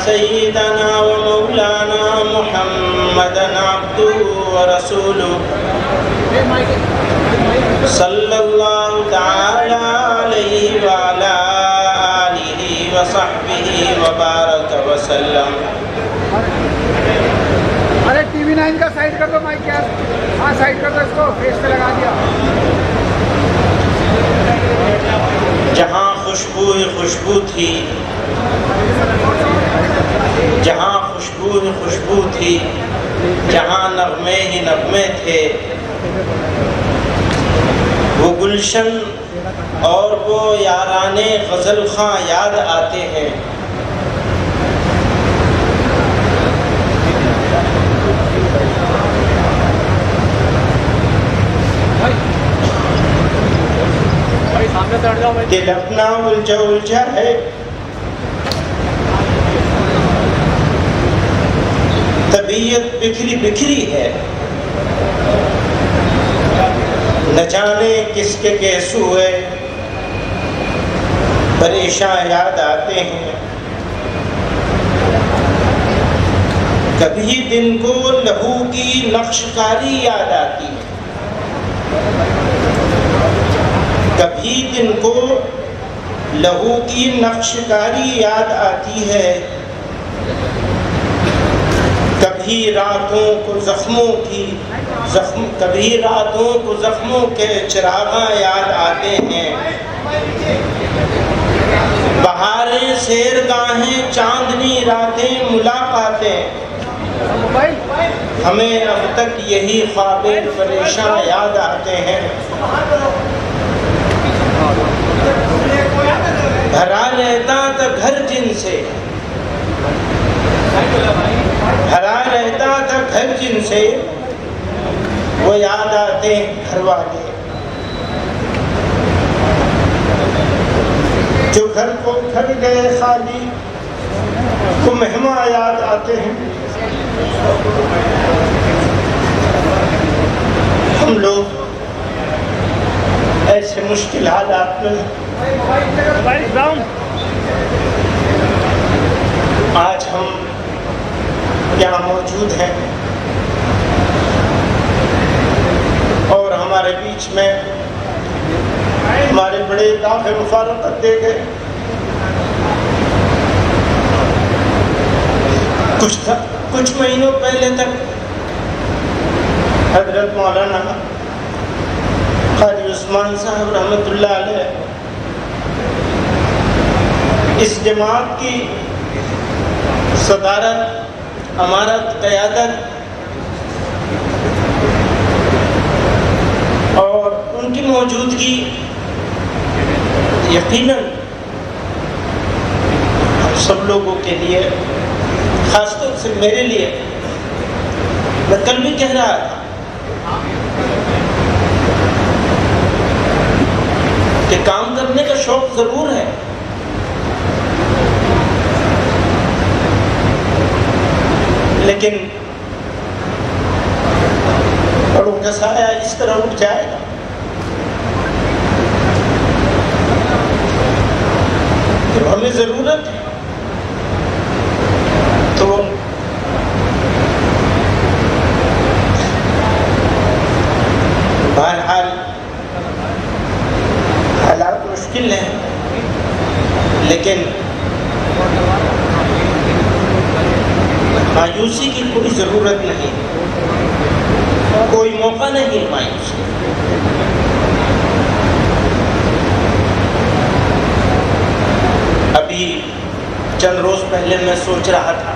سيدنا ومولانا محمدا عبده ورسوله صلى الله تعالى عليه وعلى آله وصحبه وبارك وسلم. ارے ٹی وی 9 کا سائڈ کر دو مائک کیا. ہاں سائڈ کر دو اس کو, فیس پہ لگا دیا. جہاں خوشبو ہی خوشبو تھی, جہاں خوشبو ہی خوشبو تھی, جہاں نغمے ہی نغمے تھے, وہ گلشن اور وہ یارانے غزل خواں یاد آتے ہیں. دل اپنا الجھا الجھا ہے, طبیعت بکھری بکھری ہے, نہ جانے کس کے کیس ہوئے پریشاں یاد آتے ہیں. کبھی دن کو لہو کی نقش کاری یاد آتی ہے, کبھی دن کو لہو کی نقش کاری یاد آتی ہے, کبھی راتوں کو زخموں کے چراغاں یاد آتے ہیں. بہاریں سیرگاہیں چاندنی راتیں ملاقاتیں, ہمیں اب تک یہی خواب پریشاں یاد آتے ہیں. بھرا رہتا تھا گھر جن سے, بھرا رہتا تھا گھر جن سے, وہ یاد آتے ہیں گھر والے. جو گھر کو گھر گئے خالی, وہ مہمان یاد آتے ہیں. ہم لوگ ایسے مشکل حالات میں آج ہم یہاں موجود ہیں, اور ہمارے بیچ میں ہمارے بڑے داغ مفارقت دے گئے. کچھ مہینوں پہلے تک حضرت مولانا قاری عثمان صاحب رحمۃ اللہ علیہ اس جماعت کی صدارت, امارت, قیادت اور ان کی موجودگی یقیناً ہم سب لوگوں کے لیے, خاص طور سے میرے لیے, میں کل بھی کہہ رہا تھا کہ کام کرنے کا شوق ضرور ہے, لیکن بڑوں کا سایہ اس طرح اٹھ جائے گا جب ہمیں ضرورت ہے تو بہرحال حالات مشکل ہیں, لیکن مایوسی کی کوئی ضرورت نہیں, کوئی موقع نہیں مایوسی. ابھی چند روز پہلے میں سوچ رہا تھا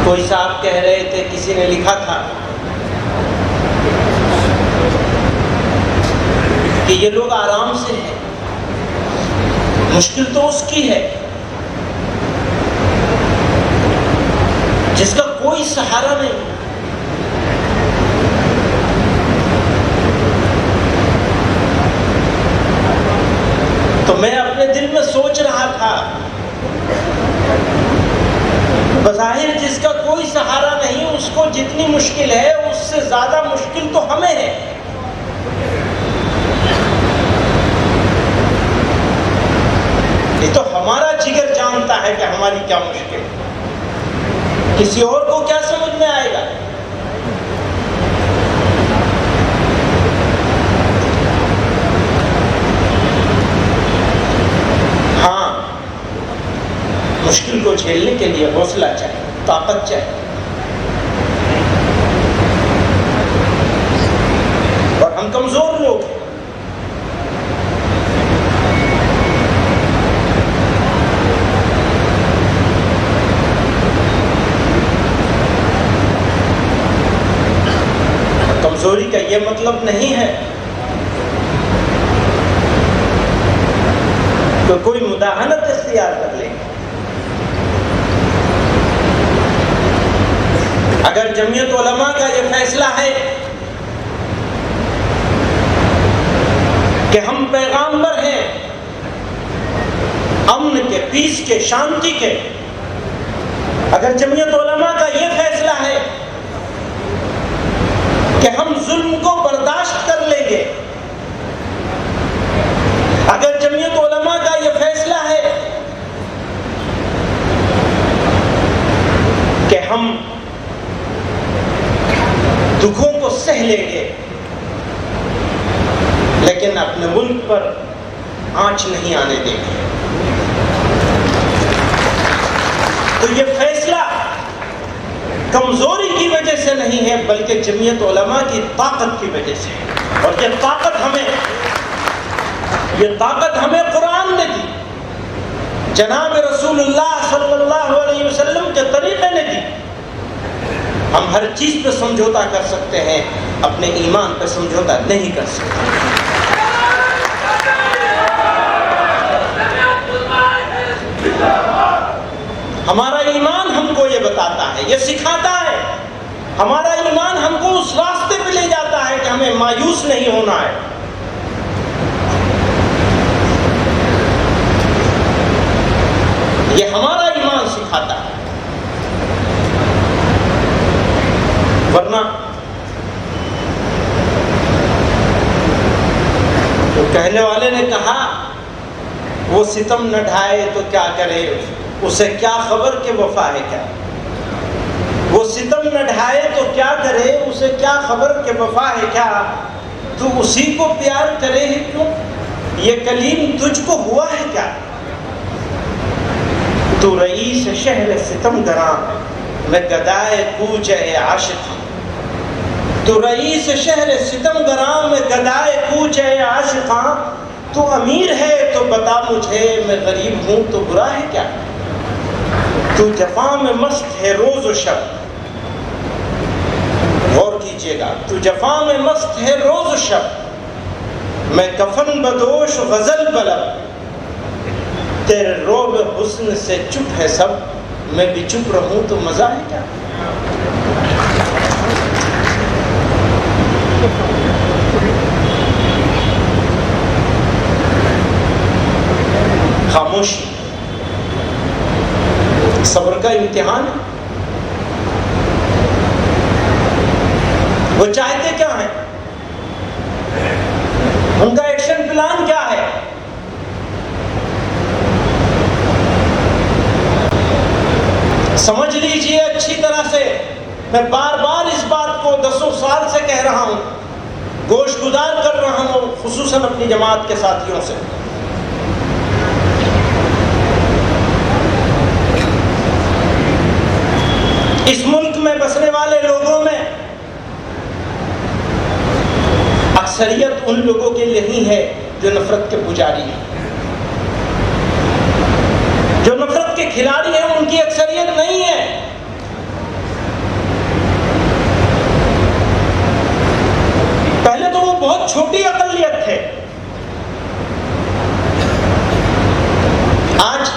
کوئی صاحب کہہ رہے تھے, کسی نے لکھا تھا کہ یہ لوگ آرام سے ہیں, مشکل تو اس کی ہے جس کا کوئی سہارا نہیں. تو میں اپنے دل میں سوچ رہا تھا بظاہر جس کا کوئی سہارا نہیں, اس کو جتنی مشکل ہے اس سے زیادہ مشکل تو ہمیں ہے. پتا ہے کہ ہماری کیا مشکل ہے، کسی اور کو کیا سمجھ میں آئے گا؟ ہاں، مشکل کو جھیلنے کے لیے حوصلہ چاہیے، طاقت چاہیے، اور ہم کمزور لوگ ہیں۔ کمزوری کا یہ مطلب نہیں ہے کہ کوئی مداہنت اختیار کر لے۔ اگر جمعیت علماء کا یہ فیصلہ ہے کہ ہم پیغامبر ہیں امن کے، پیس کے، شانتی کے، اگر جمعیت علماء کا یہ فیصلہ ہے کہ ہم ظلم کو برداشت کر لیں گے، اگر جمعیت علماء کا یہ فیصلہ ہے کہ ہم دکھوں کو سہ لیں گے لیکن اپنے ملک پر آنچ نہیں آنے دیں گے، تو یہ فیصلہ کمزوری کی وجہ سے نہیں ہے بلکہ جمعیت علماء کی طاقت کی وجہ سے ہے۔ اور یہ طاقت ہمیں قرآن نے دی، جناب رسول اللہ صلی اللہ علیہ وسلم کے طریقے نے دی۔ ہم ہر چیز پہ سمجھوتا کر سکتے ہیں، اپنے ایمان پہ سمجھوتا نہیں کر سکتے۔ ہمارا ایمان ہم کو یہ بتاتا ہے، یہ سکھاتا ہے، ہمارا ایمان ہم کو اس راستے پہ لے جاتا ہے کہ ہمیں مایوس نہیں ہونا ہے۔ یہ ہمارا ایمان سکھاتا ہے، ورنہ تو کہنے والے نے کہا وہ ستم نہ ڈھائے تو کیا کرے، اسے کیا خبر کہ وفا ہے کیا۔ وہ ستم نہ ڈھائے تو کیا کرے، اسے کیا خبر کہ وفا ہے کیا۔ تو اسی کو پیار کرے ہی کیوں، یہ کلیم تجھ کو ہوا ہے کیا۔ تو رئیس شہر ستم گراں میں گدائے کوچ اے عاشق، تو رئیس شہر ستم گراں میں گدائے کوچ اے عاشقاں۔ تو امیر ہے تو بتا مجھے، میں غریب ہوں تو برا ہے کیا۔ تو جفا میں مست ہے روز و شب، غور کیجئے گا، تو جفا میں مست ہے روز و شب، میں کفن بدوش غزل بلب، تیرے روب حسن سے چپ ہے سب، میں بھی چپ رہوں تو مزہ ہے کیا۔ خاموشی صبر کا امتحان ہے۔ وہ چاہتے کیا ہیں، ان کا ایکشن پلان کیا ہے۔ سمجھ لیجئے اچھی طرح سے، میں بار بار اس بات کو 10 سال سے کہہ رہا ہوں، گوش گزار کر رہا ہوں، خصوصاً اپنی جماعت کے ساتھیوں سے۔ اس ملک میں بسنے والے لوگوں میں اکثریت ان لوگوں کے لیے ہی ہے جو نفرت کے پجاری ہیں، جو نفرت کے کھلاڑی ہیں، ان کی اکثریت نہیں ہے۔ پہلے تو وہ بہت چھوٹی اقلیت تھے، آج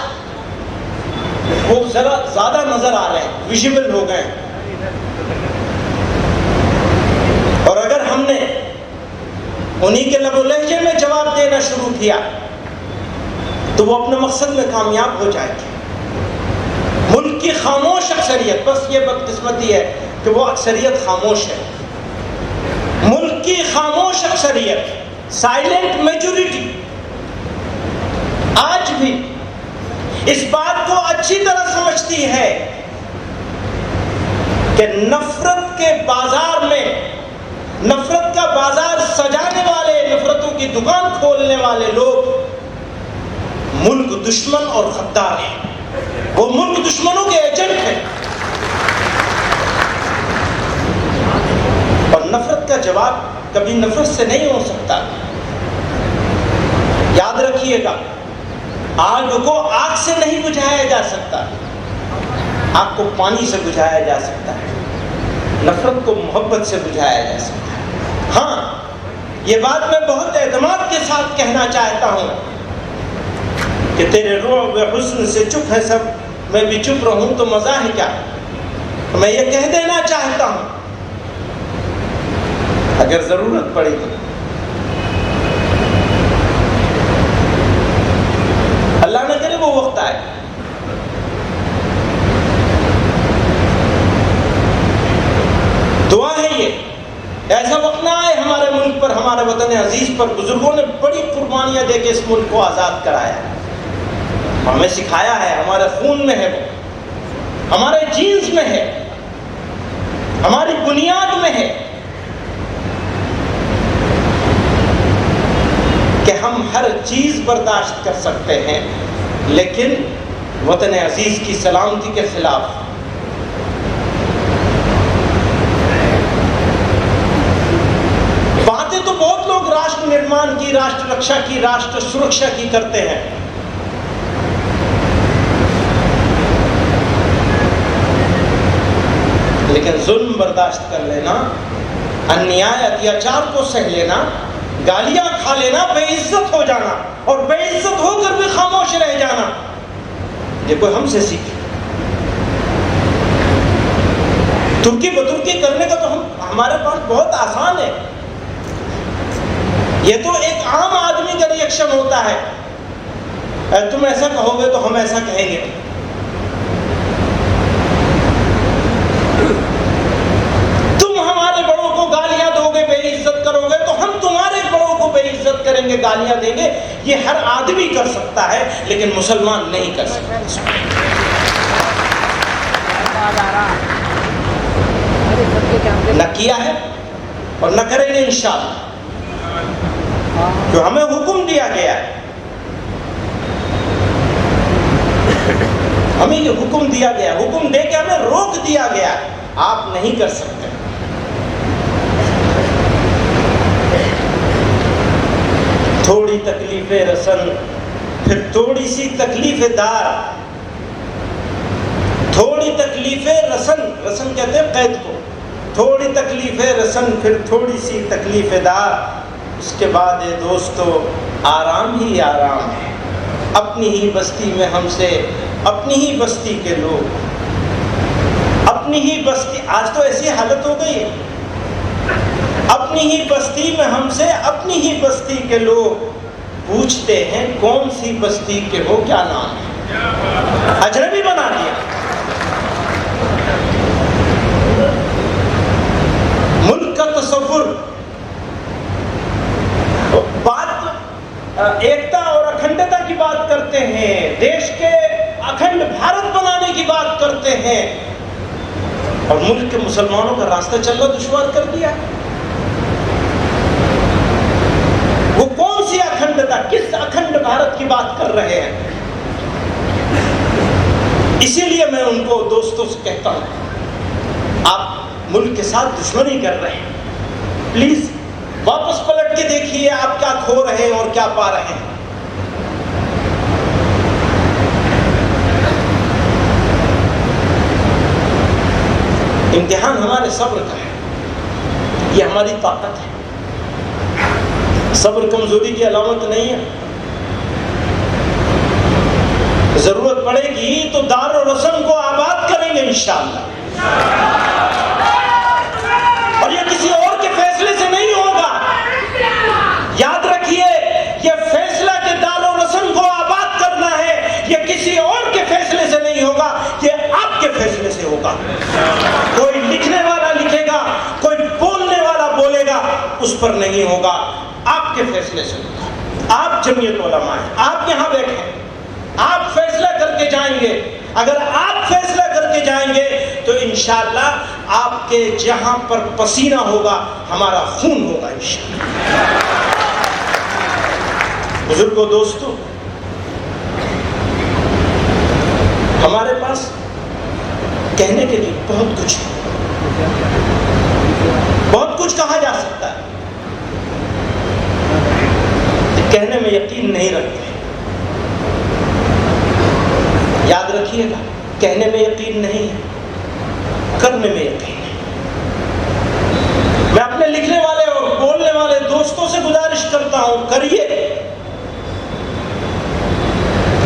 وہ ذرا زیادہ نظر آ رہے ہیں، ویژیبل ہو گئے ہیں۔ اور اگر ہم نے انہی کے لب و لہجے میں جواب دینا شروع کیا تو وہ اپنے مقصد میں کامیاب ہو جائے گی۔ ملک کی خاموش اکثریت، بس یہ بدقسمتی ہے کہ وہ اکثریت خاموش ہے۔ ملک کی خاموش اکثریت، سائلنٹ میجورٹی، آج بھی اس بات کو اچھی طرح سمجھتی ہے کہ نفرت کے بازار میں، نفرت کا بازار سجانے والے، نفرتوں کی دکان کھولنے والے لوگ ملک دشمن اور غدار ہیں، وہ ملک دشمنوں کے ایجنٹ ہیں۔ اور نفرت کا جواب کبھی نفرت سے نہیں ہو سکتا۔ یاد رکھیے گا، آگ کو آگ سے نہیں بجھایا جا سکتا، آگ کو پانی سے بجھایا جا سکتا ہے، نفرت کو محبت سے بجھایا جا سکتا ہے۔ ہاں، یہ بات میں بہت اعتماد کے ساتھ کہنا چاہتا ہوں کہ تیرے رعب حسن سے چپ ہے سب، میں بھی چپ رہوں تو مزہ ہے کیا۔ میں یہ کہہ دینا چاہتا ہوں، اگر ضرورت پڑے تو اللہ نہ کرے وہ وقت آئے، دعا ہے یہ ایسا وقت نہ آئے ہمارے ملک پر، ہمارے وطن عزیز پر۔ بزرگوں نے بڑی قربانیاں دے کے اس ملک کو آزاد کرایا، ہمیں سکھایا ہے، ہمارے خون میں ہے، وہ ہمارے جینز میں ہے، ہماری بنیاد میں ہے کہ ہم ہر چیز برداشت کر سکتے ہیں، لیکن وطن عزیز کی سلامتی کے خلاف۔ باتیں تو بہت لوگ راشٹر نرمان کی، راشٹر رکشا کی، راشٹر سرکشا کی کرتے ہیں، لیکن ظلم برداشت کر لینا، انیائے اتیاچار کو سہ لینا، گالیاں کھا لینا، بے عزت ہو جانا اور بے عزت ہو کر بھی خاموش رہ جانا، یہ کوئی ہم سے سیکھے۔ ترکی بترکی کرنے کا تو ہمارے پاس بہت آسان ہے، یہ تو ایک عام آدمی کا ریئیکشن ہوتا ہے، تم ایسا کہو گے تو ہم ایسا کہیں گے۔ تم ہمارے بڑوں کو گالیاں دو گے، بے عزت کرو گے تو ہم تمہارے بڑوں کو بے عزت کریں گے، گالیاں دیں گے۔ یہ ہر آدمی کر سکتا ہے، لیکن مسلمان نہیں کر سکتا۔ نہ کیا ہے اور نہ کریں گے انشاءاللہ، جو ہمیں حکم دیا گیا ہے، ہمیں یہ حکم دیا گیا، حکم دے کے ہمیں روک دیا گیا، آپ نہیں کر سکتے۔ تھوڑی تکلیف رسن پھر تھوڑی سی تکلیف دار، تھوڑی تکلیف رسن، رسن کہتے ہیں قید کو، تھوڑی تکلیف رسن پھر تھوڑی سی تکلیف دار، اس کے بعد اے دوستو آرام ہی آرام ہے۔ اپنی ہی بستی میں ہم سے، اپنی ہی بستی کے لوگ، اپنی ہی بستی، آج تو ایسی حالت ہو گئی ہے، اپنی ہی بستی میں ہم سے، اپنی ہی بستی کے لوگ پوچھتے ہیں کون سی بستی کے ہو، کیا نام ہے، اجنبی بنا دیا۔ ملک کا تصور، بات ایکتا اور اکھنڈتا کی بات کرتے ہیں، دیش کے اکھنڈ بھارت بنانے کی بات کرتے ہیں، اور ملک کے مسلمانوں کا راستہ چلنا دشوار کر دیا۔ وہ کون سی اکھنڈتا، کس اکھنڈ بھارت کی بات کر رہے ہیں؟ اسی لیے میں ان کو دوستوں سے کہتا ہوں، آپ ملک کے ساتھ دشمنی کر رہے ہیں، پلیز واپس پلٹ کے دیکھیے آپ کیا کھو رہے ہیں اور کیا پا رہے ہیں۔ امتحان ہمارے صبر کا ہے، یہ ہماری طاقت ہے، صبر کمزوری کی علامت نہیں ہے۔ ضرورت پڑے گی تو دار و رسم کو آباد کریں گے انشاءاللہ، اور یہ کسی اور کے فیصلے سے نہیں ہوگا۔ یاد رکھیے، یہ فیصلہ کہ دار و رسم کو آباد کرنا ہے، یہ کسی اور کے فیصلے سے نہیں ہوگا، یہ آپ کے فیصلے سے ہوگا۔ کوئی لکھنے والا لکھے گا، کوئی بولنے والا بولے گا، اس پر نہیں ہوگا، آپ کے فیصلے سے ہوگا۔ آپ جمعیت علماء ہیں، آپ یہاں بیٹھے ہیں، آپ فیصلہ کر کے کے جائیں گے. اگر آپ فیصلہ کر کے جائیں گے تو انشاءاللہ آپ کے جہاں پر پسینہ ہوگا ہمارا خون ہوگا انشاءاللہ. بزرگوں، دوستو، ہمارے پاس کہنے کے لیے بہت کچھ ہے، بہت کچھ کہا جا سکتا ہے، کہنے میں یقین نہیں رکھتے. یاد رکھیے گا، کہنے میں یقین نہیں ہے، کرنے میں یقین ہے. میں اپنے لکھنے والے اور بولنے والے دوستوں سے گزارش کرتا ہوں، کریے.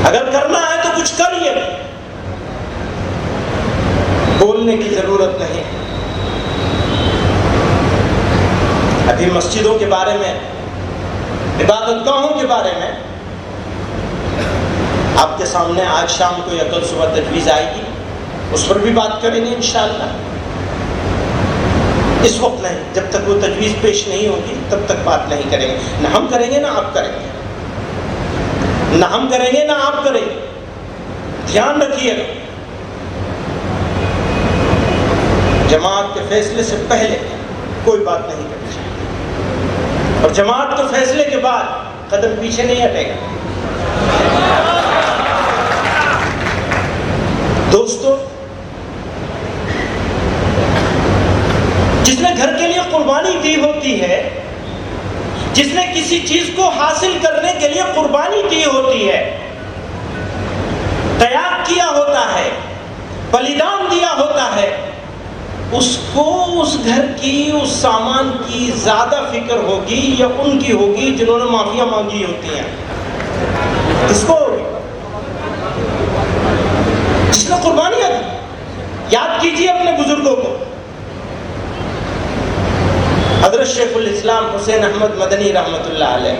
اگر کرنا ہے تو کچھ کریے، بولنے کی ضرورت نہیں. ابھی مسجدوں کے بارے میں، عبادت گاہوں کے بارے میں آپ کے سامنے آج شام کو یا کل صبح تجویز آئے گی، اس پر بھی بات کریں گے انشاءاللہ. اس وقت نہیں، جب تک وہ تجویز پیش نہیں ہوگی تب تک بات نہیں کریں گے. نہ ہم کریں گے نہ آپ کریں گے، نہ ہم کریں گے نہ آپ کریں گے. دھیان رکھیے گا، جماعت کے فیصلے سے پہلے کوئی بات نہیں کرنی چاہیے، اور جماعت کے فیصلے کے بعد قدم پیچھے نہیں ہٹے گا. دوستو، جس نے گھر کے لیے قربانی دی ہوتی ہے، جس نے کسی چیز کو حاصل کرنے کے لیے قربانی دی ہوتی ہے، تیاگ کیا ہوتا ہے، بلیدان دیا ہوتا ہے، اس کو اس گھر کی، اس سامان کی زیادہ فکر ہوگی یا ان کی ہوگی جنہوں نے معافیاں مانگی ہوتی ہیں؟ کس کو ہوگی؟ جس نے قربانیاں دی. یاد کیجیے اپنے بزرگوں کو. حضرت شیخ الاسلام حسین احمد مدنی رحمۃ اللہ علیہ،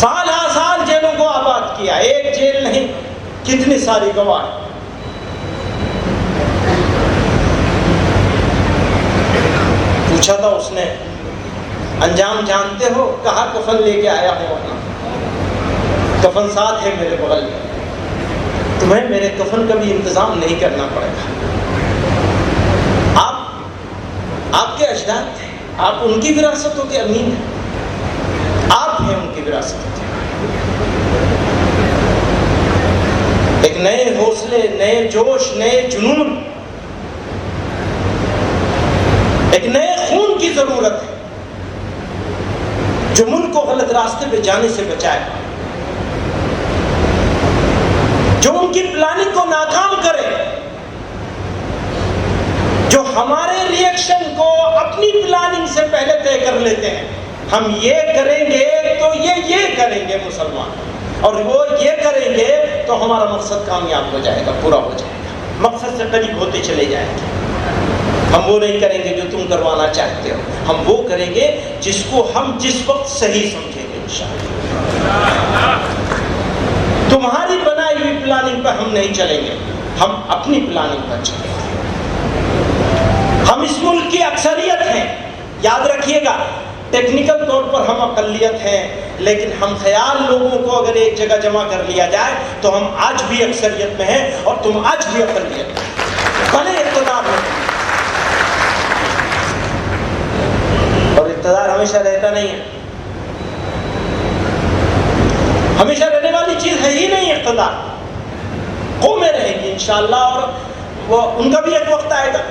سال ہا سال جیلوں کو آباد کیا. ایک جیل نہیں، کتنی ساری گواہ. پوچھا تھا اس نے، انجام جانتے ہو؟ کہا کفن لے کے آیا ہوں اپنا، کفن ساتھ ہے میرے بغل میں، تمہیں میرے کفن کا بھی انتظام نہیں کرنا پڑے گا. آپ کے اجداد تھے، آپ ان کی وراثتوں کے امین ہیں، آپ ہیں ان کی وراثتوں کے. ایک نئے حوصلے، نئے جوش، نئے جنون، ایک نئے خون کی ضرورت ہے جو ملک کو غلط راستے پہ جانے سے بچائے، جو ان کی پلاننگ کو ناکام کرے، جو ہمارے ریئیکشن کو اپنی پلاننگ سے پہلے طے کر لیتے ہیں. ہم یہ کریں گے تو یہ کریں گے مسلمان، اور وہ یہ کریں گے تو ہمارا مقصد کامیاب ہو جائے گا، پورا ہو جائے گا، مقصد سے قریب ہوتے چلے جائیں گے. ہم وہ نہیں کریں گے جو تم کروانا چاہتے ہو، ہم وہ کریں گے جس کو ہم جس وقت صحیح سمجھیں گے انشاءاللہ. تمہاری بنائی ہوئی پلاننگ پر ہم نہیں چلیں گے، ہم اپنی پلاننگ پر چلیں گے. ہم اس ملک کی اکثریت ہیں، یاد رکھیے گا. ٹیکنیکل طور پر ہم اقلیت ہیں، لیکن ہم خیال لوگوں کو اگر ایک جگہ جمع کر لیا جائے تو ہم آج بھی اکثریت میں ہیں اور تم آج بھی اقلیت میں، بھلے اقتدار میں. اور اقتدار ہمیشہ رہتا نہیں ہے، ہمیشہ رہنے والی چیز ہے ہی نہیں اقتدار. قومیں رہیں گی انشاءاللہ، اور وہ ان کا بھی ایک وقت آئے گا،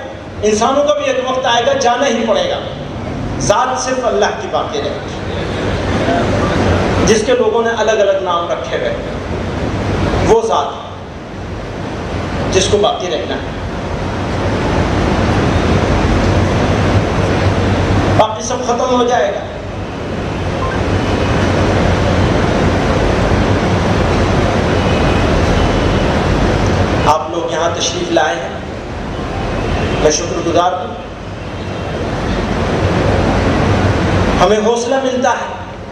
انسانوں کا بھی ایک وقت آئے گا، جانا ہی پڑے گا. ذات صرف اللہ کی باقی رہے گی، جس کے لوگوں نے الگ الگ نام رکھے ہوئے، وہ ذات جس کو باقی رہنا ہے. باقی سب ختم ہو جائے گا. آپ لوگ یہاں تشریف لائے ہیں، میں شکر گزار ہوں. ہمیں حوصلہ ملتا ہے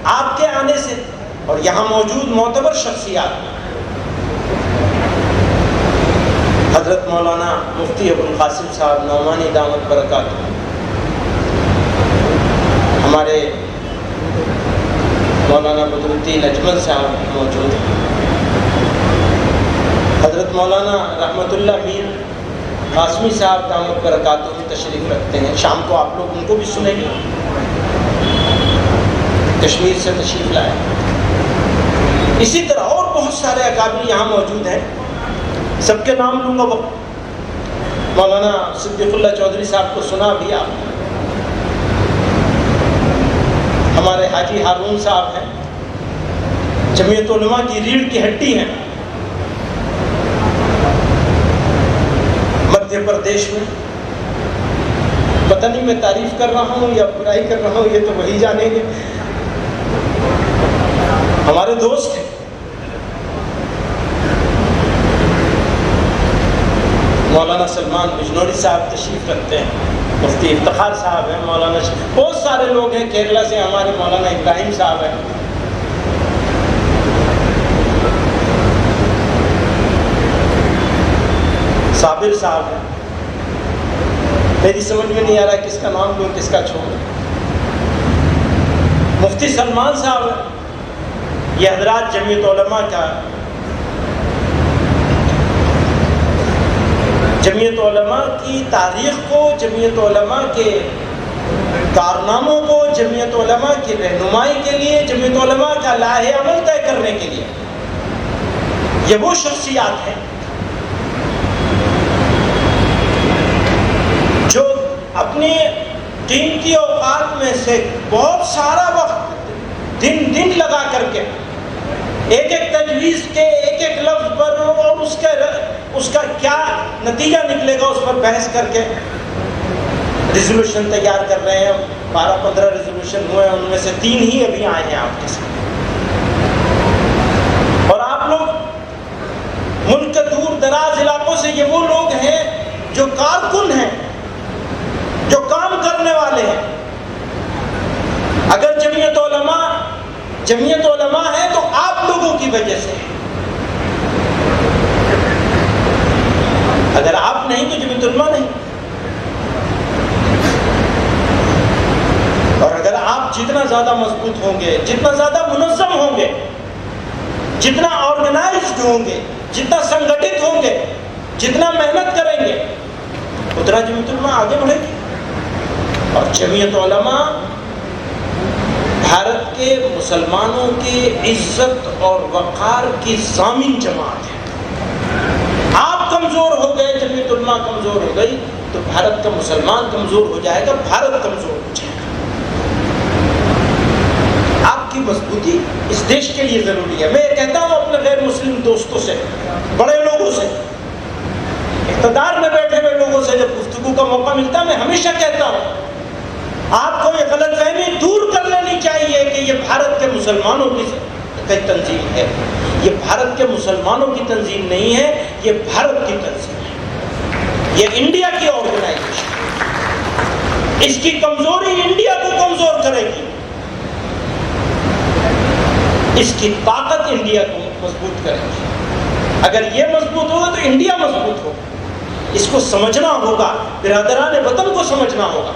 آپ کے آنے سے، اور یہاں موجود معتبر شخصیات، حضرت مولانا مفتی ابو القاسم صاحب نعمانی دامت برکاتہ، ہمارے مولانا بدرالدین اجمل صاحب موجود ہیں، حضرت مولانا رحمت اللہ میر قاسمی صاحب دامت برکاتہ تشریف رکھتے ہیں، شام کو آپ لوگ ان کو بھی سنیں گے، کشمیر سے تشریف لائے۔ اسی طرح اور بہت سارے اکابر یہاں موجود ہیں، سب کے نام لوں گا وقت۔ مولانا صدیق اللہ چودھری صاحب کو سنا بھی آپ نے، ہمارے حاجی ہارون صاحب ہیں، جمعیت علماء کی ریڑھ کی ہڈی ہیں مدھیہ پردیش میں۔ پتہ نہیں میں تعریف کر رہا ہوں یا برائی کر رہا ہوں، یہ تو وہی جانیں گے، ہمارے دوست ہیں۔ مولانا سلمان بجنوری صاحب تشریف رکھتے ہیں، مفتی افتخار صاحب ہیں، مولانا بہت سارے لوگ ہیں، کیرلا سے ہمارے مولانا ابراہیم صاحب ہیں۔ صابر صاحب ہیں، میری سمجھ میں نہیں آ رہا کس کا نام لوں کس کا چھوڑوں۔ مفتی سلمان صاحب ہیں، یہ حضرات جمعیت علماء کا، جمعیت علماء کی تاریخ کو، جمعیت علماء کے کارناموں کو، جمعیت علماء کی رہنمائی کے لیے، جمعیت علماء کا لاہ عمل طے کرنے کے لیے یہ وہ شخصیات ہیں جو اپنی قیمتی اوقات میں سے بہت سارا وقت دن لگا کر کے ایک ایک تجویز کے ایک ایک لفظ پر اور اس کا کیا نتیجہ نکلے گا اس پر بحث کر کے ریزولوشن تیار کر رہے ہیں۔ 12-15 ریزولوشن ہوئے ہیں، ان میں سے 3 ہی ابھی آئے ہیں آپ کے ساتھ۔ اور آپ لوگ ملک کے دور دراز علاقوں سے، یہ وہ لوگ ہیں جو کارکن ہیں، جو کام کرنے والے ہیں۔ اگر جمعیت علماء ہے تو آپ لوگوں کی وجہ سے، اگر آپ نہیں تو جمعیت علماء نہیں۔ اور اگر آپ جتنا زیادہ مضبوط ہوں گے، جتنا زیادہ منظم ہوں گے، جتنا آرگنائزڈ ہوں گے، جتنا سنگٹھت ہوں گے، جتنا محنت کریں گے، اتنا جمعیت علماء آگے بڑھے گی۔ اور جمعیت علماء بھارت کے مسلمانوں کی عزت اور وقار کی ضامن جماعت ہے۔ آپ کمزور ہو گئے، جمعیت علماء کمزور ہو گئی تو بھارت کا مسلمان کمزور ہو جائے گا، بھارت کمزور ہو جائے گا۔ آپ کی مضبوطی اس دیش کے لیے ضروری ہے۔ میں یہ کہتا ہوں اپنے غیر مسلم دوستوں سے، بڑے لوگوں سے، اقتدار میں بیٹھے ہوئے لوگوں سے جب گفتگو کا موقع ملتا ہے، میں ہمیشہ کہتا ہوں آپ کو یہ غلط فہمی دور کر لینی چاہیے کہ یہ بھارت کے مسلمانوں کی تنظیم ہے۔ یہ بھارت کے مسلمانوں کی تنظیم نہیں ہے، یہ بھارت کی تنظیم ہے، یہ انڈیا کی آرگنائزیشن ہے۔ اس کی کمزوری انڈیا کو کمزور کرے گی، اس کی طاقت انڈیا کو مضبوط کرے گی۔ اگر یہ مضبوط ہوگا تو انڈیا مضبوط ہوگا۔ اس کو سمجھنا ہوگا، برادران وطن کو سمجھنا ہوگا۔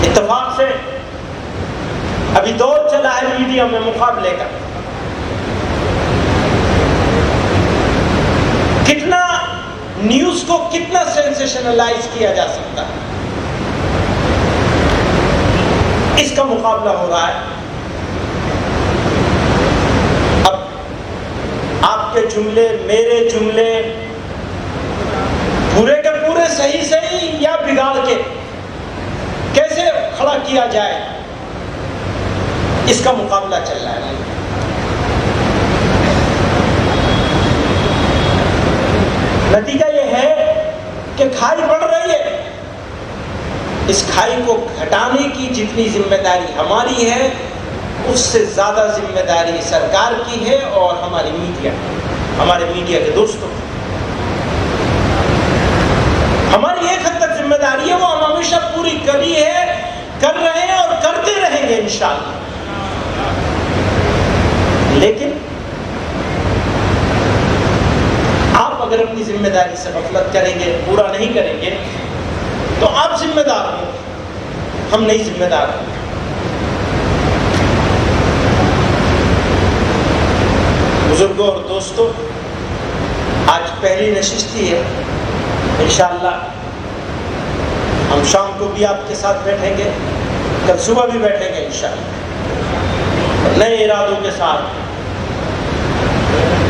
اتفاق سے ابھی دور چلا ہے میڈیا میں مقابلے کا، کتنا نیوز کو کتنا سینسیشنلائز کیا جا سکتا ہے، اس کا مقابلہ ہو رہا ہے۔ اب آپ کے جملے، میرے جملے پورے کے پورے صحیح یا بگاڑ کے کیسے کھڑا کیا جائے، اس کا مقابلہ چل رہا ہے۔ نتیجہ یہ ہے کہ کھائی بڑھ رہی ہے، اس کھائی کو گھٹانے کی جتنی ذمہ داری ہماری ہے، اس سے زیادہ ذمہ داری سرکار کی ہے اور ہمارے میڈیا کے دوستوں کی۔ ہماری ایک حد تک ذمہ داری ہے، وہ ہم ہمیشہ پوری کری ہے، کر رہے ہیں اور کرتے رہیں گے انشاءاللہ۔ لیکن آپ اگر اپنی ذمہ داری سے غفلت کریں گے، پورا نہیں کریں گے، تو آپ ذمہ دار ہوں، ہم نہیں ذمہ دار ہوں۔ بزرگوں اور دوستوں، آج پہلی نشست ہی ہے، انشاءاللہ ہم شام کو بھی آپ کے ساتھ بیٹھیں گے، کل صبح بھی بیٹھیں گے انشاءاللہ، نئے ارادوں کے ساتھ،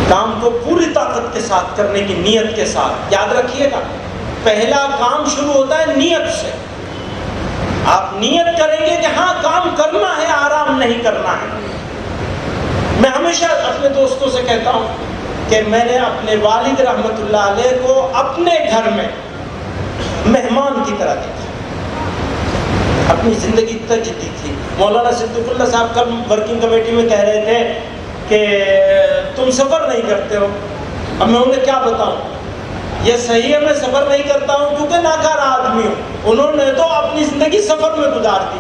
کام کو پوری طاقت کے ساتھ کرنے کی نیت کے ساتھ۔ یاد رکھیے گا، پہلا کام شروع ہوتا ہے نیت سے۔ آپ نیت کریں گے کہ ہاں کام کرنا ہے، آرام نہیں کرنا ہے۔ میں ہمیشہ اپنے دوستوں سے کہتا ہوں کہ میں نے اپنے والد رحمۃ اللہ علیہ کو اپنے گھر میں مہمان کی طرح دیکھا، اپنی زندگی تجدید تھی۔ مولانا صدیق اللہ صاحب کل ورکنگ کمیٹی میں کہہ رہے تھے کہ تم سفر نہیں کرتے ہو۔ اب میں انہیں کیا بتاؤں، یہ صحیح ہے میں سفر نہیں کرتا ہوں کیونکہ ناکارہ آدمی ہوں۔ انہوں نے تو اپنی زندگی سفر میں گزار دی۔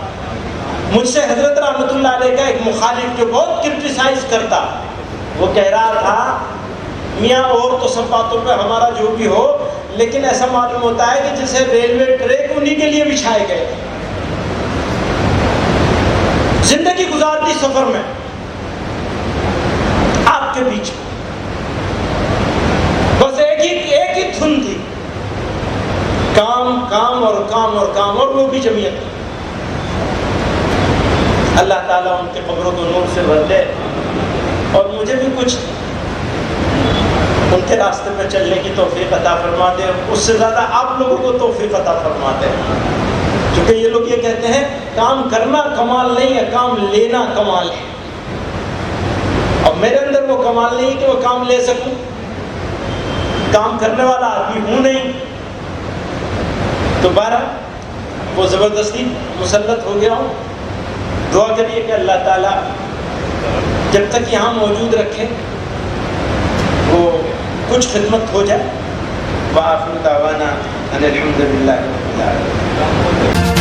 مجھ سے حضرت رحمۃ اللہ علیہ کا ایک مخالف جو بہت کرٹیسائز کرتا، وہ کہہ رہا تھا میاں اور تو سب باتوں پہ ہمارا جو بھی ہو، لیکن ایسا معلوم ہوتا ہے کہ جیسے ریلوے ٹریک انہی کے لیے بچھائے گئے، زندگی گزار دی سفر میں آپ کے بیچ، بس ایک ہی دھن تھی، کام کام اور کام اور کام، اور وہ بھی جمعیت۔ اللہ تعالیٰ ان کے قبروں کو نور سے بھر دے، اور مجھے بھی کچھ ان کے راستے میں چلنے کی توفیق عطا فرما دے، اس سے زیادہ آپ لوگوں کو توفیق عطا فرما دے، کیونکہ یہ لوگ یہ کہتے ہیں کام کرنا کمال نہیں ہے، کام لینا کمال ہے، اور میرے اندر وہ کمال نہیں ہے کہ وہ کام لے سکوں، کام کرنے والا آدمی ہوں نہیں۔ دوبارہ وہ زبردستی مسلط ہو گیا ہوں۔ دعا کریے کہ اللہ تعالیٰ جب تک یہاں موجود رکھے وہ کچھ خدمت ہو جائے۔ وآخر دعوانا ان الحمد للہ رب العالمین۔